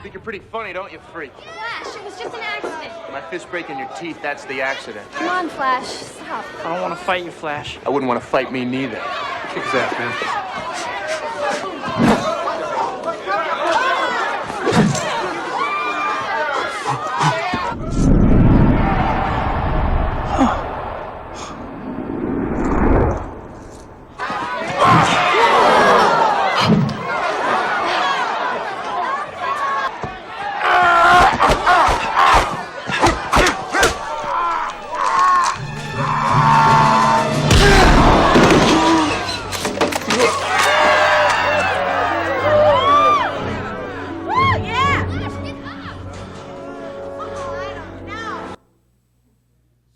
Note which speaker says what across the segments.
Speaker 1: Think you're pretty funny, don't you, freak?
Speaker 2: Flash, it was just an accident.
Speaker 1: My fist breaking your teeth, that's the accident.
Speaker 2: Come on, Flash, stop.
Speaker 3: I don't want to fight you, Flash.
Speaker 1: I wouldn't want to fight me neither.
Speaker 4: Kick his ass, man.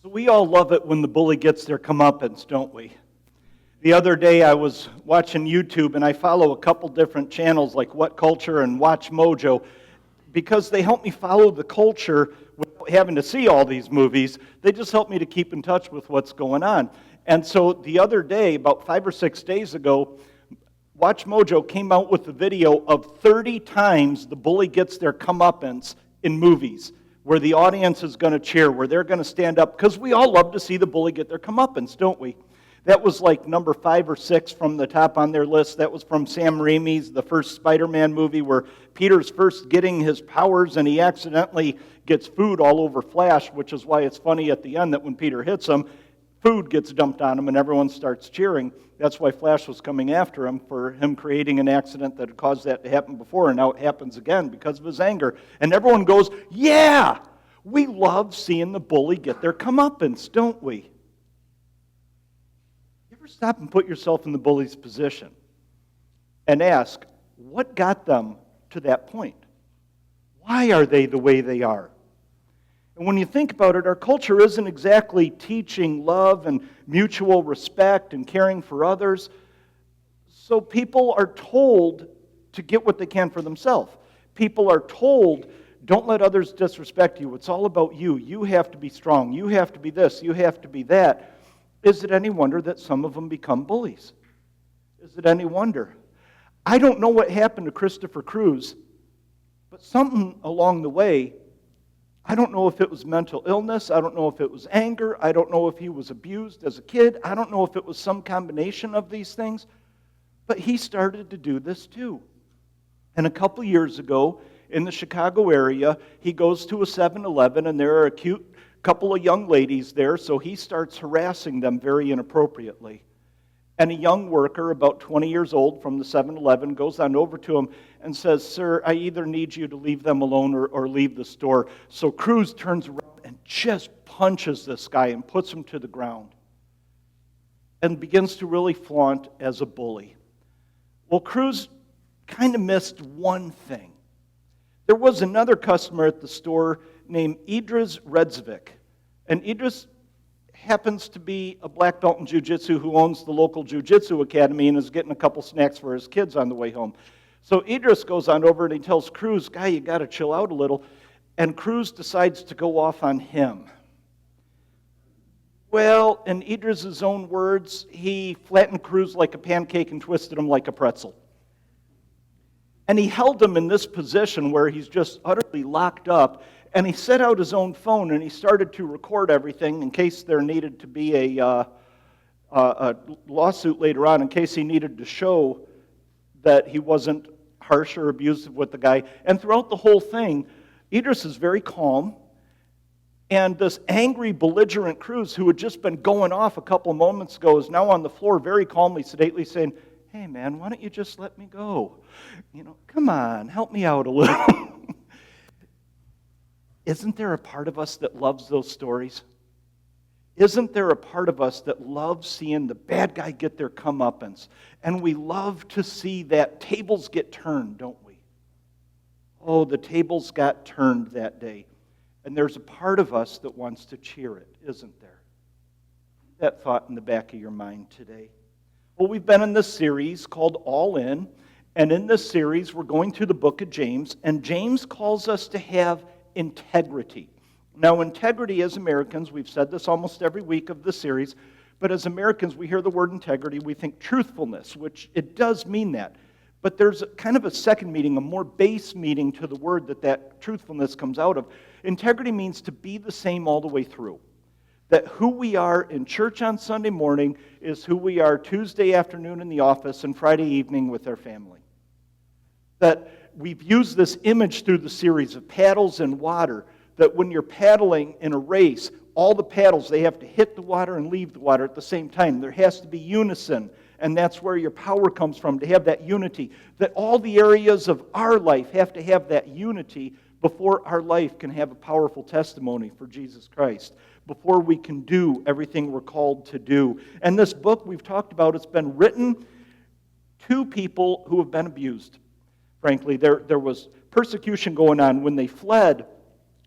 Speaker 5: We all love it when the bully gets their comeuppance, don't we? The other day I was watching YouTube, and I follow a couple different channels like What Culture and Watch Mojo because they help me follow the culture without having to see all these movies. They just help me to keep in touch with what's going on. And so the other day, about 5 or 6 days ago, Watch Mojo came out with a video of 30 times the bully gets their comeuppance in movies, where the audience is going to cheer, where they're going to stand up, because we all love to see the bully get their comeuppance, don't we? That was like number 5 or 6 from the top on their list. That was from Sam Raimi's, the first Spider-Man movie, where Peter's first getting his powers and he accidentally gets food all over Flash, which is why it's funny at the end that when Peter hits him, food gets dumped on him and everyone starts cheering. That's why Flash was coming after him, for him creating an accident that had caused that to happen before, and now it happens again because of his anger. And everyone goes, yeah! We love seeing the bully get their comeuppance, don't we? You ever stop and put yourself in the bully's position and ask, what got them to that point? Why are they the way they are? And when you think about it, our culture isn't exactly teaching love and mutual respect and caring for others. So people are told to get what they can for themselves. People are told, don't let others disrespect you. It's all about you. You have to be strong. You have to be this. You have to be that. Is it any wonder that some of them become bullies? Is it any wonder? I don't know what happened to Christopher Cruz, but something along the way, I don't know if it was mental illness, I don't know if it was anger, I don't know if he was abused as a kid, I don't know if it was some combination of these things, but he started to do this too. And a couple years ago, in the Chicago area, he goes to a 7-Eleven, and there are a cute couple of young ladies there, so he starts harassing them very inappropriately. And a young worker, about 20 years old, from the 7-Eleven, goes on over to him and says, "Sir, I either need you to leave them alone or leave the store." So Cruz turns around and just punches this guy and puts him to the ground and begins to really flaunt as a bully. Well, Cruz kind of missed one thing. There was another customer at the store named Idris Redzvik, and Idris happens to be a black belt in jiu-jitsu who owns the local jiu-jitsu academy and is getting a couple snacks for his kids on the way home. So Idris goes on over and he tells Cruz, "Guy, you got to chill out a little." And Cruz decides to go off on him. Well, in Idris's own words, he flattened Cruz like a pancake and twisted him like a pretzel. And he held him in this position where he's just utterly locked up. And he set out his own phone and he started to record everything in case there needed to be a lawsuit later on, in case he needed to show that he wasn't harsh or abusive with the guy. And throughout the whole thing, Idris is very calm. And this angry, belligerent Cruz, who had just been going off a couple of moments ago, is now on the floor very calmly, sedately saying, "Hey man, why don't you just let me go? Come on, help me out a little." Isn't there a part of us that loves those stories? Isn't there a part of us that loves seeing the bad guy get their comeuppance? And we love to see that tables get turned, don't we? Oh, the tables got turned that day. And there's a part of us that wants to cheer it, isn't there? That thought in the back of your mind today. Well, we've been in this series called All In. And in this series, we're going through the book of James. And James calls us to have integrity. Now, integrity as Americans, we've said this almost every week of the series, but as Americans, we hear the word integrity, we think truthfulness, which it does mean that. But there's kind of a second meaning, a more base meaning to the word that truthfulness comes out of. Integrity means to be the same all the way through. That who we are in church on Sunday morning is who we are Tuesday afternoon in the office and Friday evening with our family. That we've used this image through the series of paddles and water, that when you're paddling in a race, all the paddles, they have to hit the water and leave the water at the same time. There has to be unison, and that's where your power comes from, to have that unity. That all the areas of our life have to have that unity before our life can have a powerful testimony for Jesus Christ, before we can do everything we're called to do. And this book we've talked about, it's been written to people who have been abused. Frankly, there was persecution going on. When they fled,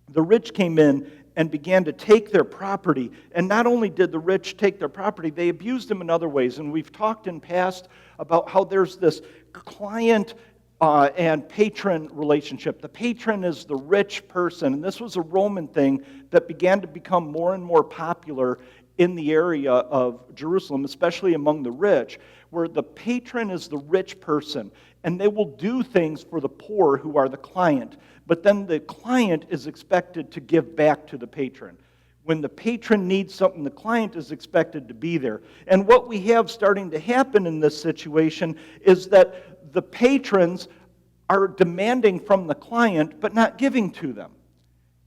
Speaker 5: the rich came in and began to take their property. And not only did the rich take their property, they abused them in other ways. And we've talked in past about how there's this client and patron relationship. The patron is the rich person, and this was a Roman thing that began to become more and more popular in the area of Jerusalem, especially among the rich, where the patron is the rich person, and they will do things for the poor who are the client. But then the client is expected to give back to the patron. When the patron needs something, the client is expected to be there. And what we have starting to happen in this situation is that the patrons are demanding from the client, but not giving to them.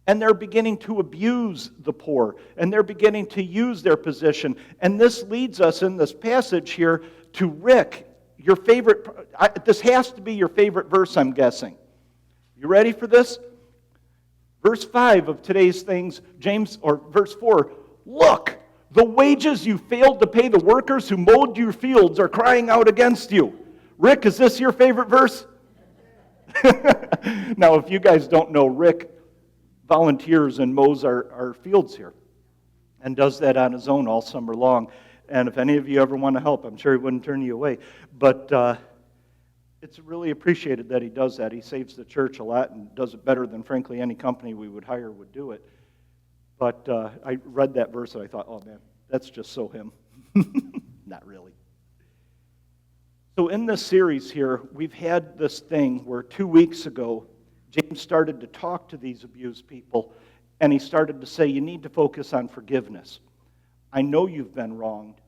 Speaker 5: And they're beginning to abuse the poor, and they're beginning to use their position. And this leads us in this passage here to Rick, your favorite. This has to be your favorite verse, I'm guessing. You ready for this? Verse 5 of today's things, verse 4, look, the wages you failed to pay the workers who mowed your fields are crying out against you. Rick, is this your favorite verse? Now, if you guys don't know, Rick volunteers and mows our fields here and does that on his own all summer long. And if any of you ever want to help, I'm sure he wouldn't turn you away. But it's really appreciated that he does that. He saves the church a lot and does it better than, frankly, any company we would hire would do it. But I read that verse and I thought, oh man, that's just so him. Not really. So in this series here, we've had this thing where 2 weeks ago, James started to talk to these abused people, and he started to say, you need to focus on forgiveness. I know you've been wronged,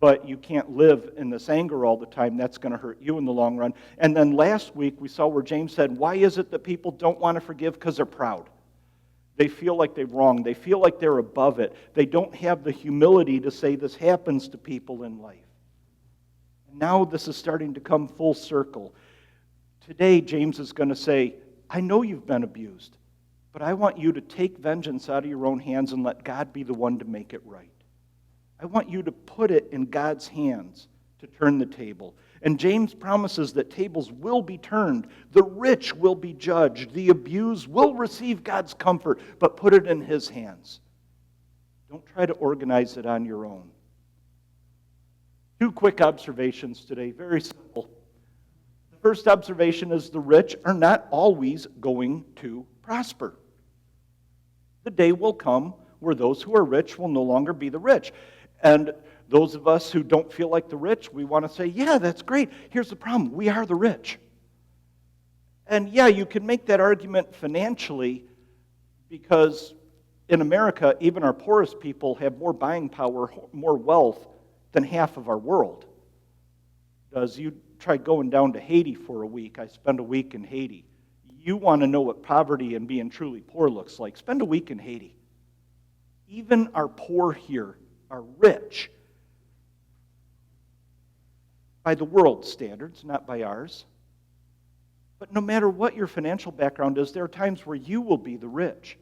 Speaker 5: but you can't live in this anger all the time. That's going to hurt you in the long run. And then last week, we saw where James said, why is it that people don't want to forgive? Because they're proud. They feel like they've wronged. They feel like they're above it. They don't have the humility to say this happens to people in life. And now this is starting to come full circle. Today, James is going to say, I know you've been abused, but I want you to take vengeance out of your own hands and let God be the one to make it right. I want you to put it in God's hands to turn the table. And James promises that tables will be turned. The rich will be judged. The abused will receive God's comfort, but put it in His hands. Don't try to organize it on your own. 2 quick observations today, very simple. The first observation is the rich are not always going to prosper. The day will come where those who are rich will no longer be the rich. And those of us who don't feel like the rich, we want to say, yeah, that's great. Here's the problem. We are the rich. And yeah, you can make that argument financially because in America, even our poorest people have more buying power, more wealth than half of our world. Does you try going down to Haiti for a week? I spent a week in Haiti. You want to know what poverty and being truly poor looks like? Spend a week in Haiti. Even our poor here are rich by the world's standards, not by ours. But no matter what your financial background is, there are times where you will be the rich.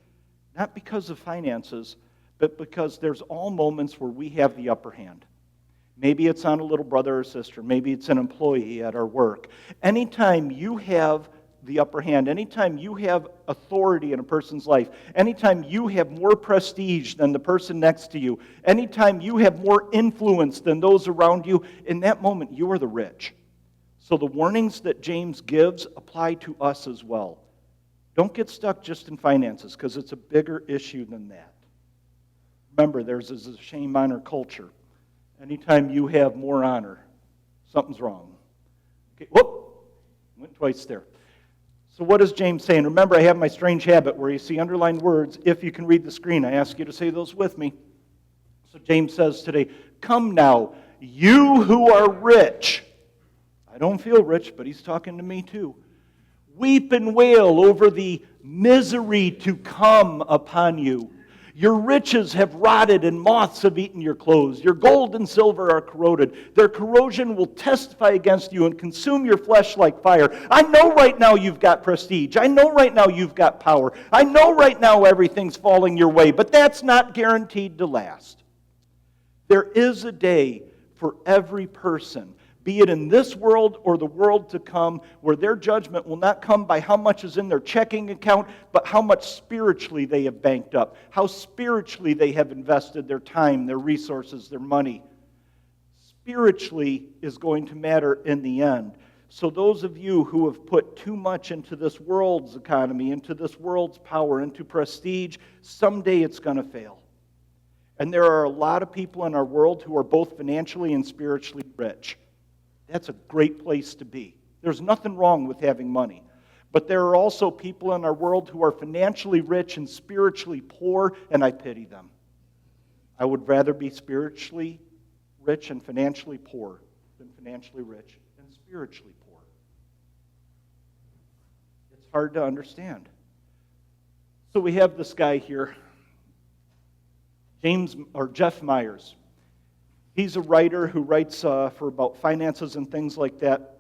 Speaker 5: Not because of finances, but because there's all moments where we have the upper hand. Maybe it's on a little brother or sister. Maybe it's an employee at our work. Anytime you have the upper hand, anytime you have authority in a person's life, anytime you have more prestige than the person next to you, anytime you have more influence than those around you, in that moment you are the rich. So the warnings that James gives apply to us as well. Don't get stuck just in finances because it's a bigger issue than that. Remember, there's a shame-honor culture. Anytime you have more honor, something's wrong. Okay, whoop. twice there. So what is James saying? Remember, I have my strange habit where you see underlined words. If you can read the screen, I ask you to say those with me. So James says today, come now, you who are rich. I don't feel rich, but he's talking to me too. Weep and wail over the misery to come upon you. Your riches have rotted and moths have eaten your clothes. Your gold and silver are corroded. Their corrosion will testify against you and consume your flesh like fire. I know right now you've got prestige. I know right now you've got power. I know right now everything's falling your way, but that's not guaranteed to last. There is a day for every person, be it in this world or the world to come, where their judgment will not come by how much is in their checking account, but how much spiritually they have banked up, how spiritually they have invested their time, their resources, their money. Spiritually is going to matter in the end. So those of you who have put too much into this world's economy, into this world's power, into prestige, someday it's going to fail. And there are a lot of people in our world who are both financially and spiritually rich. That's a great place to be. There's nothing wrong with having money. But there are also people in our world who are financially rich and spiritually poor, and I pity them. I would rather be spiritually rich and financially poor than financially rich and spiritually poor. It's hard to understand. So we have this guy here, Jeff Myers. He's a writer who writes for about finances and things like that.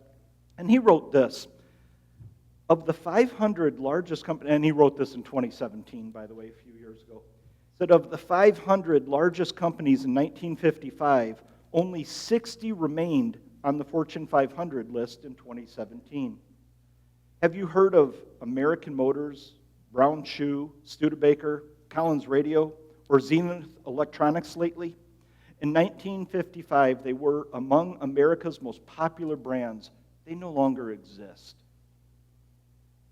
Speaker 5: And he wrote this. Of the 500 largest companies, and he wrote this in 2017, by the way, a few years ago. Said of the 500 largest companies in 1955, only 60 remained on the Fortune 500 list in 2017. Have you heard of American Motors, Brown Shoe, Studebaker, Collins Radio, or Zenith Electronics lately? In 1955, they were among America's most popular brands. They no longer exist.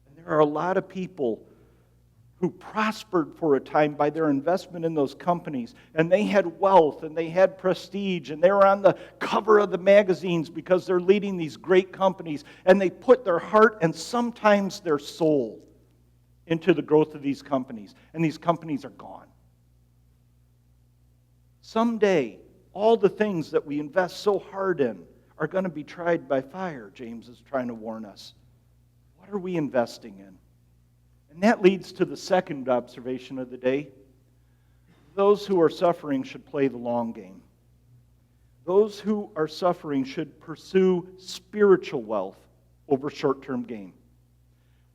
Speaker 5: And there are a lot of people who prospered for a time by their investment in those companies. And they had wealth, and they had prestige, and they were on the cover of the magazines because they're leading these great companies. And they put their heart and sometimes their soul into the growth of these companies. And these companies are gone. Someday, all the things that we invest so hard in are going to be tried by fire, James is trying to warn us. What are we investing in? And that leads to the second observation of the day. Those who are suffering should play the long game. Those who are suffering should pursue spiritual wealth over short-term gain.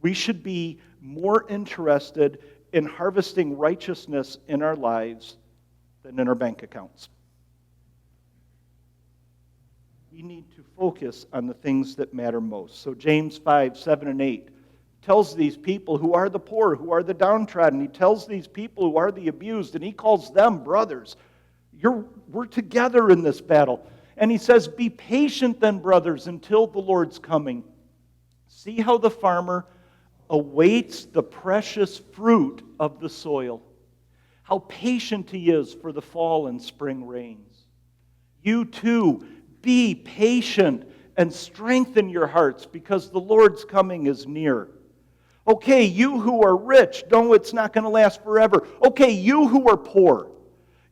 Speaker 5: We should be more interested in harvesting righteousness in our lives than in our bank accounts. We need to focus on the things that matter most. So James 5, 7, and 8 tells these people who are the poor, who are the downtrodden, he tells these people who are the abused, and he calls them brothers. We're together in this battle. And he says, be patient then, brothers, until the Lord's coming. See how the farmer awaits the precious fruit of the soil. How patient he is for the fall and spring rains. You too, be patient and strengthen your hearts because the Lord's coming is near. Okay, you who are rich, no, it's not going to last forever. Okay, you who are poor,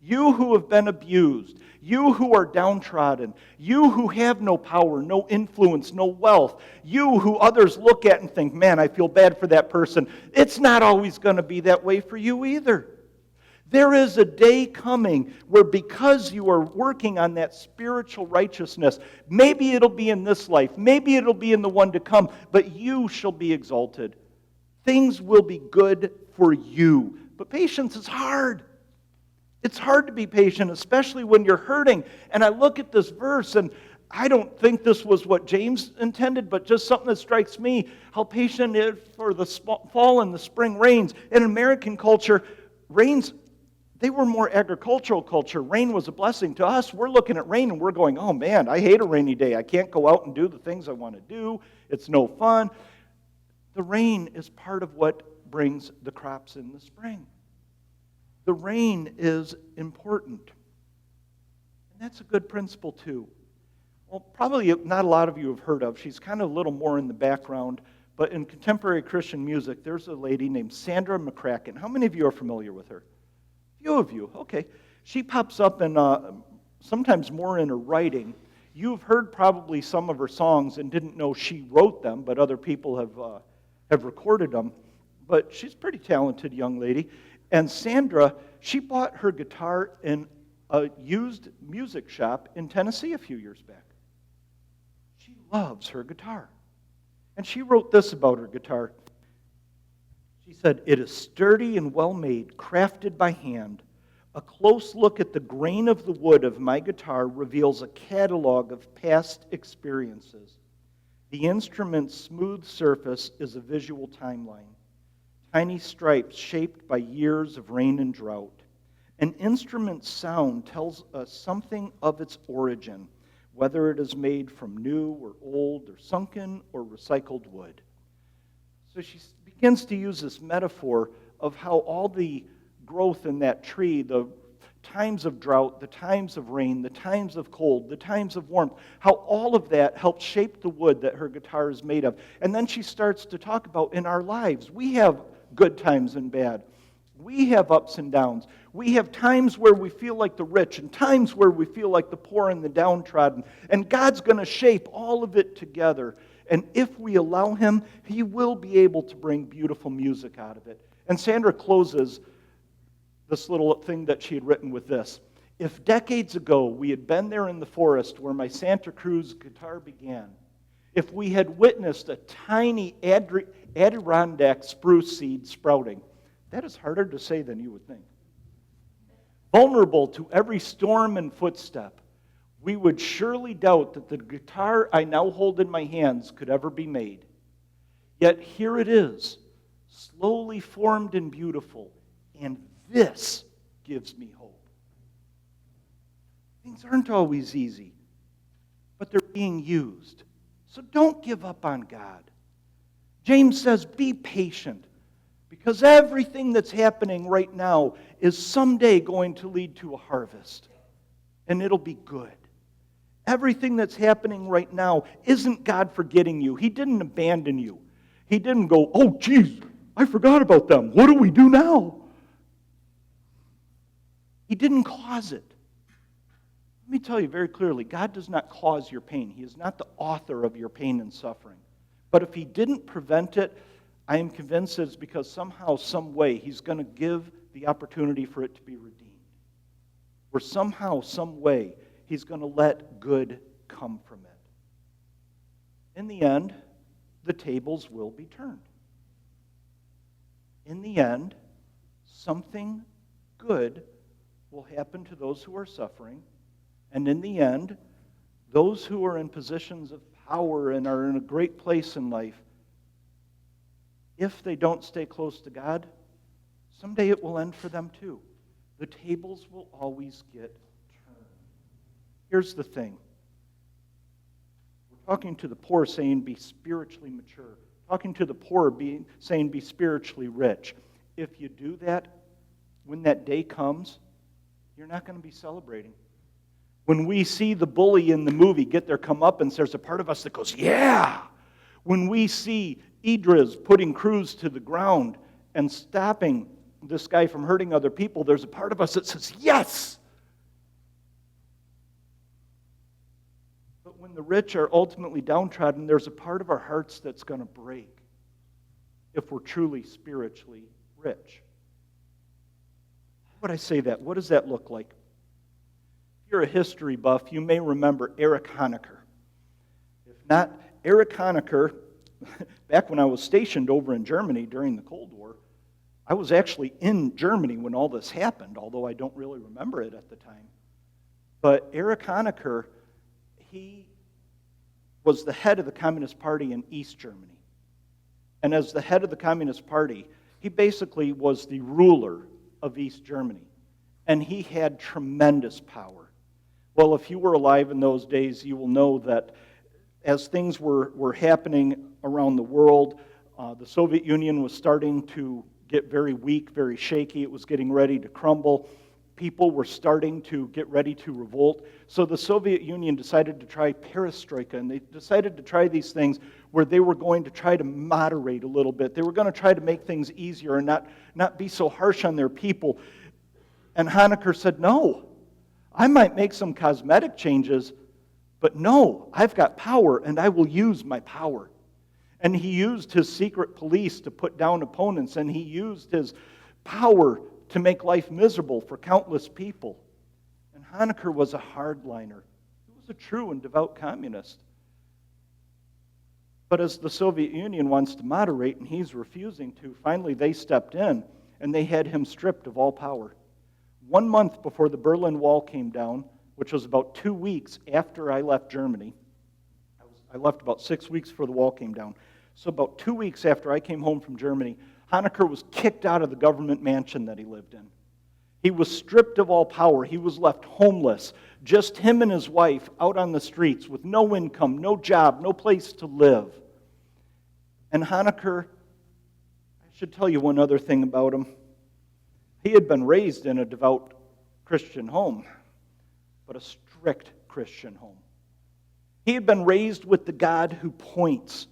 Speaker 5: you who have been abused, you who are downtrodden, you who have no power, no influence, no wealth, you who others look at and think, man, I feel bad for that person. It's not always going to be that way for you either. There is a day coming where because you are working on that spiritual righteousness, maybe it'll be in this life, maybe it'll be in the one to come, but you shall be exalted. Things will be good for you. But patience is hard. It's hard to be patient, especially when you're hurting. And I look at this verse, and I don't think this was what James intended, but just something that strikes me, how patient it is for the fall and the spring rains. In American culture, rains, they were more agricultural culture. Rain was a blessing to us. We're looking at rain and we're going, oh man, I hate a rainy day. I can't go out and do the things I want to do. It's no fun. The rain is part of what brings the crops in the spring. The rain is important. And that's a good principle too. well, probably not a lot of you have heard of. She's kind of a little more in the background. But in contemporary Christian music, there's a lady named Sandra McCracken. How many of you are familiar with her? A few of you. Okay. She pops up in sometimes more in her writing. You've heard probably some of her songs and didn't know she wrote them, but other people have recorded them. But she's a pretty talented young lady. And Sandra, she bought her guitar in a used music shop in Tennessee a few years back. She loves her guitar. And she wrote this about her guitar. She said, "It is sturdy and well made, crafted by hand. A close look at the grain of the wood of my guitar reveals a catalog of past experiences. The instrument's smooth surface is a visual timeline. Tiny stripes shaped by years of rain and drought. An instrument's sound tells us something of its origin, whether it is made from new or old or sunken or recycled wood." So she begins to use this metaphor of how all the growth in that tree, the times of drought, the times of rain, the times of cold, the times of warmth, how all of that helps shape the wood that her guitar is made of. And then she starts to talk about in our lives, we have good times and bad. We have ups and downs. We have times where we feel like the rich and times where we feel like the poor and the downtrodden. And God's going to shape all of it together. And if we allow Him, He will be able to bring beautiful music out of it. And Sandra closes this little thing that she had written with this. "If decades ago we had been there in the forest where my Santa Cruz guitar began, if we had witnessed a tiny Adirondack spruce seed sprouting," that is harder to say than you would think, "vulnerable to every storm and footstep, we would surely doubt that the guitar I now hold in my hands could ever be made. Yet here it is, slowly formed and beautiful, and this gives me hope." Things aren't always easy, but they're being used. So don't give up on God. James says, be patient, because everything that's happening right now is someday going to lead to a harvest, and it'll be good. Everything that's happening right now isn't God forgetting you. He didn't abandon you. He didn't go, "Oh, geez, I forgot about them. What do we do now?" He didn't cause it. Let me tell you very clearly, God does not cause your pain. He is not the author of your pain and suffering. But if He didn't prevent it, I am convinced it's because somehow, some way, He's going to give the opportunity for it to be redeemed. Or somehow, some way, He's going to let good come from it. In the end, the tables will be turned. In the end, something good will happen to those who are suffering. And in the end, those who are in positions of power and are in a great place in life, if they don't stay close to God, someday it will end for them too. The tables will always get turned. Here's the thing. We're talking to the poor saying be spiritually mature. Talking to the poor saying be spiritually rich. If you do that, when that day comes, you're not going to be celebrating. When we see the bully in the movie get their comeuppance, there's a part of us that goes, yeah. When we see Idris putting Cruz to the ground and stopping this guy from hurting other people, there's a part of us that says, yes. But when the rich are ultimately downtrodden, there's a part of our hearts that's going to break if we're truly spiritually rich. How would I say that? What does that look like? If you're a history buff, you may remember Erich Honecker. If not, Erich Honecker, back when I was stationed over in Germany during the Cold War, I was actually in Germany when all this happened, although I don't really remember it at the time. But Erich Honecker, he was the head of the Communist Party in East Germany. And as the head of the Communist Party, he basically was the ruler of East Germany. And he had tremendous power. Well, if you were alive in those days, you will know that as things were happening around the world, the Soviet Union was starting to get very weak, very shaky. It was getting ready to crumble. people were starting to get ready to revolt. So the Soviet Union decided to try perestroika, and they decided to try these things where they were going to try to moderate a little bit. They were going to try to make things easier and not be so harsh on their people. And Honecker said, no, I might make some cosmetic changes, but no, I've got power, and I will use my power. And he used his secret police to put down opponents, and he used his power to make life miserable for countless people. And Honecker was a hardliner. He was a true and devout communist. But as the Soviet Union wants to moderate, and he's refusing to, finally they stepped in, and they had him stripped of all power. 1 month before the Berlin Wall came down, which was about 2 weeks after I left Germany. I left about 6 weeks before the wall came down. So about 2 weeks after I came home from Germany, Honecker was kicked out of the government mansion that he lived in. He was stripped of all power. He was left homeless, just him and his wife out on the streets with no income, no job, no place to live. And Honecker, I should tell you one other thing about him. He had been raised in a devout Christian home, but a strict Christian home. He had been raised with the God who points,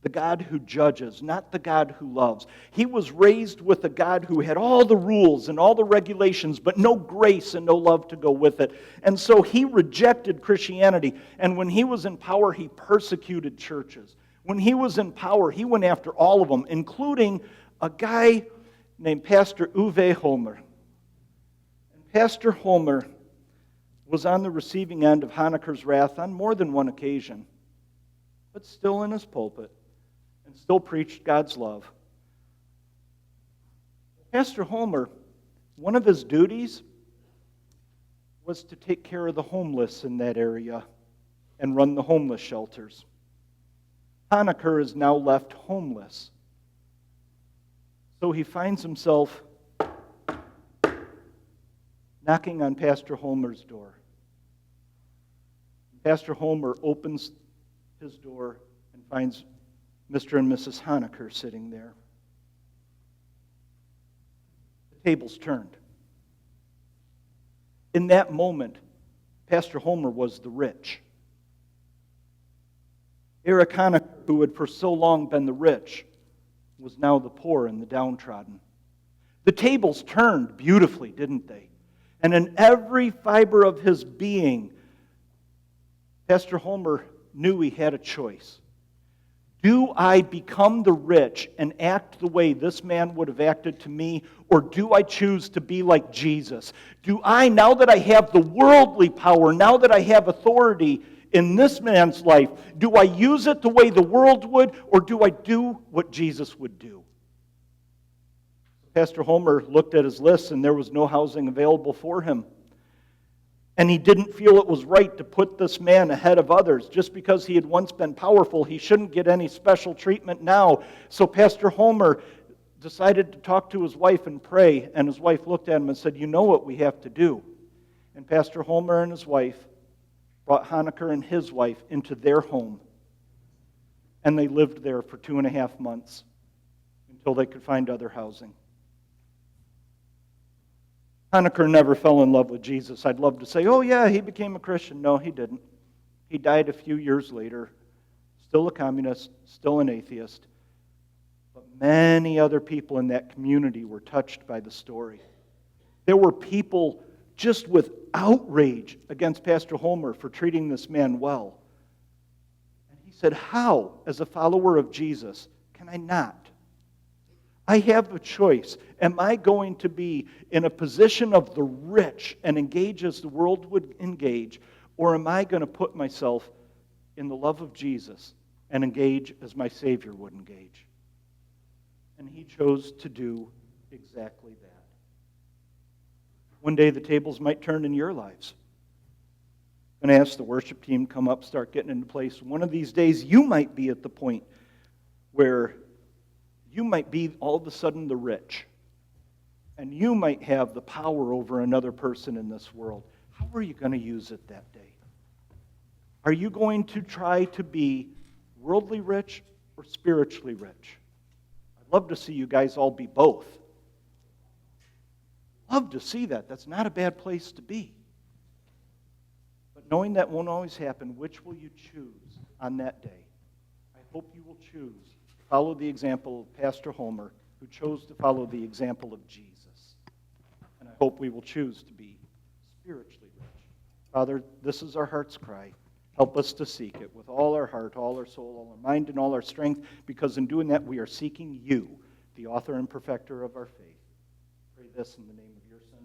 Speaker 5: the God who judges, not the God who loves. He was raised with a God who had all the rules and all the regulations, but no grace and no love to go with it. And so he rejected Christianity. And when he was in power, he persecuted churches. When he was in power, he went after all of them, including a guy named Pastor Uwe Holmer. And Pastor Holmer was on the receiving end of Honecker's wrath on more than one occasion, but still in his pulpit and still preached God's love. Pastor Holmer, one of his duties was to take care of the homeless in that area and run the homeless shelters. Honecker is now left homeless. So he finds himself knocking on Pastor Holmer's door. Pastor Holmer opens his door and finds Mr. and Mrs. Honecker sitting there. The tables turned. In that moment, Pastor Holmer was the rich. Eric Honecker, who had for so long been the rich, was now the poor and the downtrodden. The tables turned beautifully, didn't they? And in every fiber of his being, Pastor Holmer knew he had a choice. Do I become the rich and act the way this man would have acted to me, or do I choose to be like Jesus? Do I, now that I have the worldly power, now that I have authority in this man's life, do I use it the way the world would, or do I do what Jesus would do? Pastor Holmer looked at his list, and there was no housing available for him. And he didn't feel it was right to put this man ahead of others. Just because he had once been powerful, he shouldn't get any special treatment now. So Pastor Holmer decided to talk to his wife and pray, and his wife looked at him and said, "You know what we have to do." And Pastor Holmer and his wife brought Honecker and his wife into their home. And they lived there for 2.5 months until they could find other housing. Honecker never fell in love with Jesus. I'd love to say, oh yeah, he became a Christian. No, he didn't. He died a few years later, still a communist, still an atheist. But many other people in that community were touched by the story. There were people just with outrage against Pastor Holmer for treating this man well. And he said, how, as a follower of Jesus, can I not? I have a choice. Am I going to be in a position of the rich and engage as the world would engage, or am I going to put myself in the love of Jesus and engage as my Savior would engage? And he chose to do exactly that. One day the tables might turn in your lives. I'm going to ask the worship team to come up, start getting into place. One of these days you might be at the point where you might be all of a sudden the rich. And you might have the power over another person in this world. How are you going to use it that day? Are you going to try to be worldly rich or spiritually rich? I'd love to see you guys all be both. love to see that. That's not a bad place to be. But knowing that won't always happen, which will you choose on that day? I hope you will choose to follow the example of Pastor Homer, who chose to follow the example of Jesus. And I hope we will choose to be spiritually rich. Father, this is our heart's cry. Help us to seek it with all our heart, all our soul, all our mind, and all our strength, because in doing that we are seeking you, the author and perfecter of our faith. Pray this in the name of your Son.